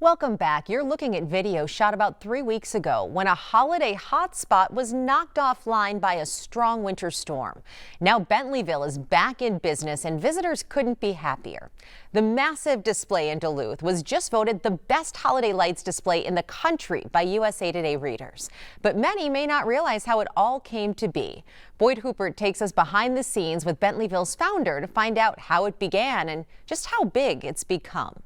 Welcome back. You're looking at video shot about 3 weeks ago when a holiday hotspot was knocked offline by a strong winter storm. Now Bentleyville is back in business and visitors couldn't be happier. The massive display in Duluth was just voted the best holiday lights display in the country by USA Today readers. But many may not realize how it all came to be. Boyd Hupert takes us behind the scenes with Bentleyville's founder to find out how it began and just how big it's become.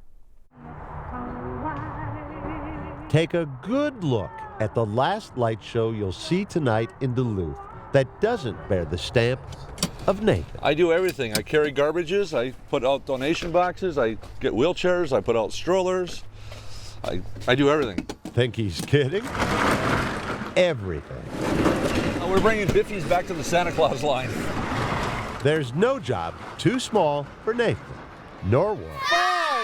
Take a good look at the last light show you'll see tonight in Duluth that doesn't bear the stamp of Nathan. I do everything. I carry garbages, I put out donation boxes, I get wheelchairs, I put out strollers. I do everything. Think he's kidding? Everything. We're bringing Biffies back to the Santa Claus line. There's no job too small for Nathan, nor one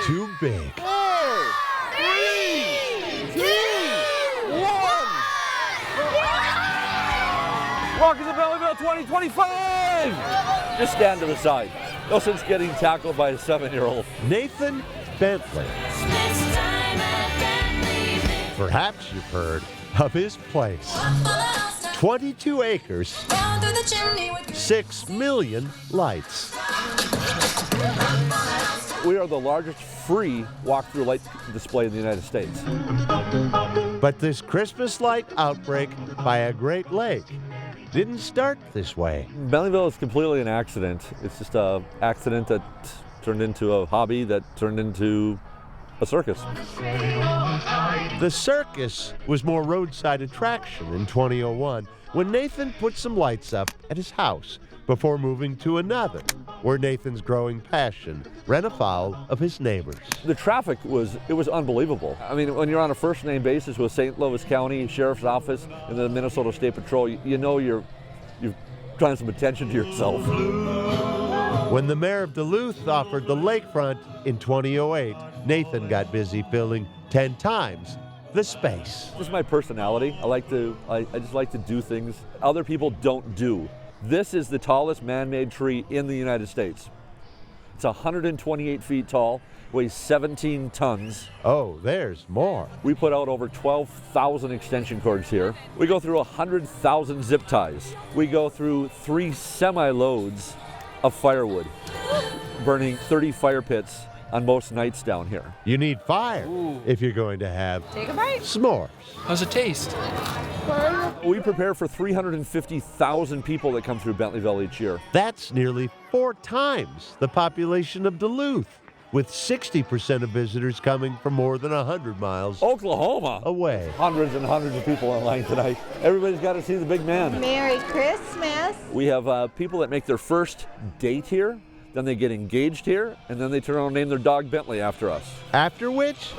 too big. 3, 2, 1. Welcome to Bentleyville 2025. Just stand to the side. No sense getting tackled by a 7-year-old. Nathan Bentley. Perhaps you've heard of his place. 22 acres, 6 million lights. We are the largest free walk-through light display in the United States. But this Christmas light outbreak by a Great Lake didn't start this way. Bentleyville is completely an accident. It's just an accident that turned into a hobby that turned into a circus. The circus was more roadside attraction in 2001 when Nathan put some lights up at his house before moving to another, where Nathan's growing passion ran afoul of his neighbors. The traffic was unbelievable. I mean, when you're on a first name basis with St. Louis County Sheriff's Office and the Minnesota State Patrol, you know you've drawn some attention to yourself. When the mayor of Duluth offered the lakefront in 2008, Nathan got busy filling 10 times the space. This is my personality. I just like to do things other people don't do. This is the tallest man-made tree in the United States. It's 128 feet tall, weighs 17 tons. Oh, there's more. We put out over 12,000 extension cords here. We go through 100,000 zip ties. We go through 3 semi-loads of firewood, burning 30 fire pits on most nights down here. You need fire if you're going to have Take a bite. s'mores. How's it taste? We prepare for 350,000 people that come through Bentleyville each year. That's nearly 4 times the population of Duluth, with 60% of visitors coming from more than 100 miles Oklahoma away. Hundreds and hundreds of people online tonight. Everybody's got to see the big man. Merry Christmas. We have people that make their first date here, then they get engaged here, and then they turn around and name their dog Bentley after us. After which,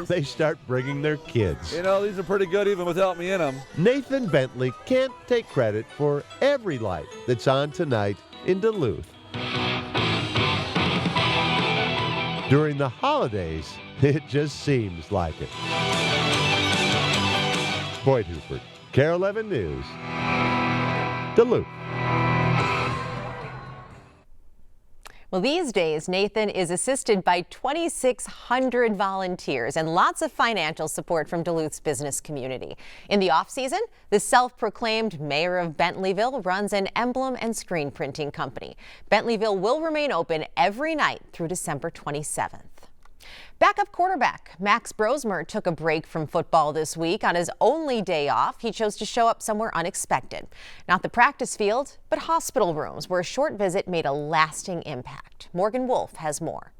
they start bringing their kids. You know, these are pretty good even without me in them. Nathan Bentley can't take credit for every light that's on tonight in Duluth. During the holidays, it just seems like it. Boyd Hupert, KARE 11 News, Duluth. Well, these days, Nathan is assisted by 2,600 volunteers and lots of financial support from Duluth's business community. In the off-season, the self-proclaimed mayor of Bentleyville runs an emblem and screen printing company. Bentleyville will remain open every night through December 27th. Backup quarterback Max Brosmer took a break from football this week. On his only day off, he chose to show up somewhere unexpected. Not the practice field, but hospital rooms, where a short visit made a lasting impact. Morgan Wolf has more.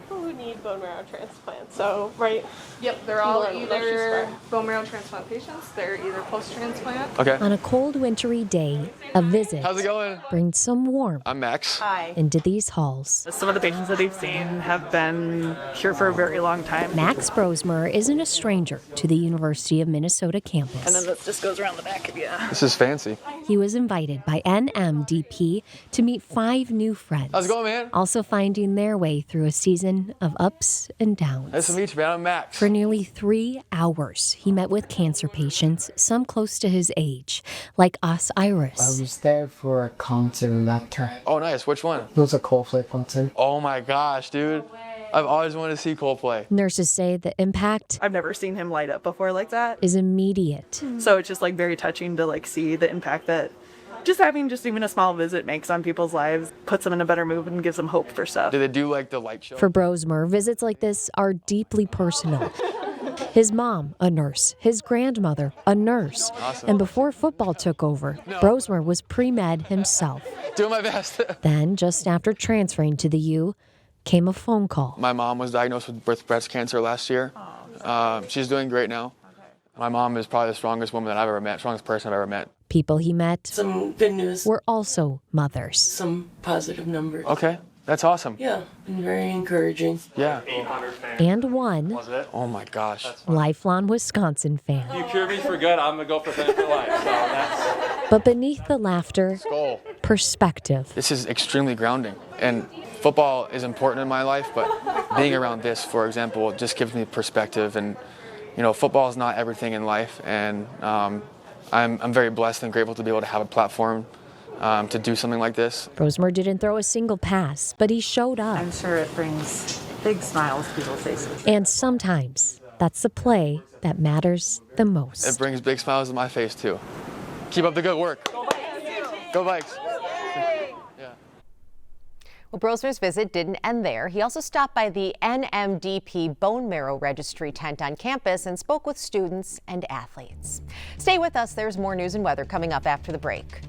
Who need bone marrow transplant? So, right? Yep, they're all Let's just either start. bone marrow transplant patients, they're either post-transplant. Okay. On a cold, wintry day, a visit How's it going? brings some warmth I'm Max. Hi. into these halls. Some of the patients that they've seen have been here for a very long time. Max Brosmer isn't a stranger to the University of Minnesota And then campus. this just goes around the back of you. This is fancy. He was invited by NMDP to meet 5 new friends, How's it going, man? also finding their way through a season of ups and downs. Nice to meet you, man. I'm Max. For nearly 3 hours, he met with cancer patients, some close to his age, like Os Iris. I was there for a concert letter. Oh, nice. Which one? It was a Coldplay concert. Oh my gosh, dude. I've always wanted to see Cole play. Nurses say the impact I've never seen him light up before like that. is immediate. So it's just like very touching to like see the impact that just having just even a small visit makes on people's lives, puts them in a better mood and gives them hope for stuff. Did they do like the light show? For Brosmer, visits like this are deeply personal. His mom, a nurse. His grandmother, a nurse. Awesome. And before football took over, Brosmer was pre-med himself. Doing my best. Then, just after transferring to the U, came a phone call. My mom was diagnosed with breast cancer last year. She's doing great now. My mom is probably the strongest woman that I've ever met, strongest person I've ever met. People he met Some good news, were also mothers. some positive numbers. Okay, that's awesome. Yeah, been very encouraging. Yeah. And one Oh my gosh. lifelong Wisconsin fan. You cure me for good, I'm gonna go for thin for life. So that's But beneath the laughter, Goal. perspective. This is extremely grounding. And football is important in my life, but being around this, for example, just gives me perspective. And, you know, football is not everything in life. And I'm very blessed and grateful to be able to have a platform to do something like this. Brosmer didn't throw a single pass, but he showed up. I'm sure it brings big smiles to people's faces. And sometimes that's the play that matters the It most. brings big smiles to my face, too. Keep up the good work. Go Vikes. Well, Brosmer's visit didn't end there. He also stopped by the NMDP Bone Marrow Registry tent on campus and spoke with students and athletes. Stay with us. There's more news and weather coming up after the break.